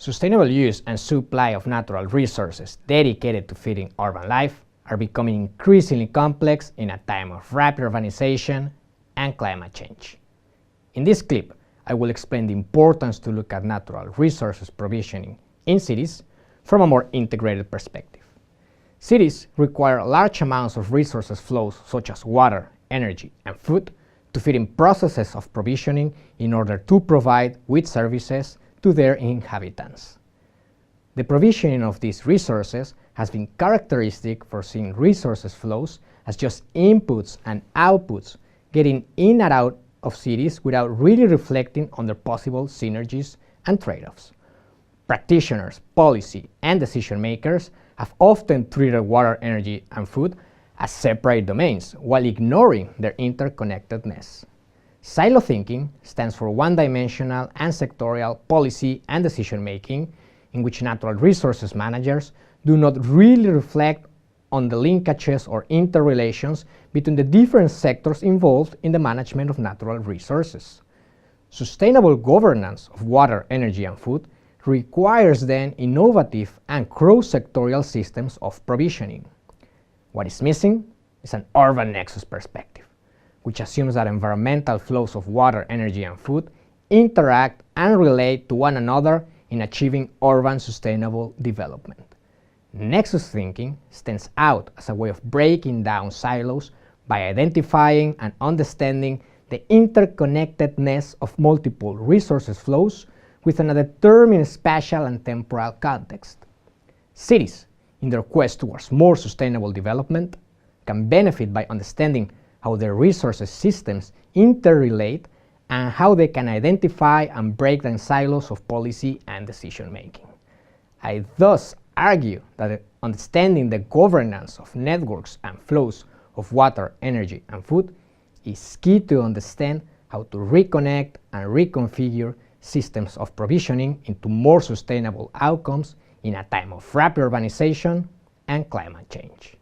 Sustainable use and supply of natural resources dedicated to feeding urban life are becoming increasingly complex in a time of rapid urbanization and climate change. In this clip, I will explain the importance to look at natural resources provisioning in cities from a more integrated perspective. Cities require large amounts of resources flows such as water, energy, and food to fit in processes of provisioning in order to provide with services to their inhabitants. The provisioning of these resources has been characteristic for seeing resources flows as just inputs and outputs getting in and out of cities without really reflecting on their possible synergies and trade-offs. Practitioners, policy, and decision makers have often treated water, energy, and food as separate domains while ignoring their interconnectedness. Silo thinking stands for one-dimensional and sectorial policy and decision-making in which natural resources managers do not really reflect on the linkages or interrelations between the different sectors involved in the management of natural resources. Sustainable governance of water, energy, and food requires then innovative and cross-sectorial systems of provisioning. What is missing is an urban nexus perspective, which assumes that environmental flows of water, energy, and food interact and relate to one another in achieving urban sustainable development. Nexus thinking stands out as a way of breaking down silos by identifying and understanding the interconnectedness of multiple resources flows within a determined spatial and temporal context. Cities, in their quest towards more sustainable development, can benefit by understanding how their resources systems interrelate and how they can identify and break down silos of policy and decision making. I thus argue that understanding the governance of networks and flows of water, energy, and food is key to understand how to reconnect and reconfigure systems of provisioning into more sustainable outcomes in a time of rapid urbanization and climate change.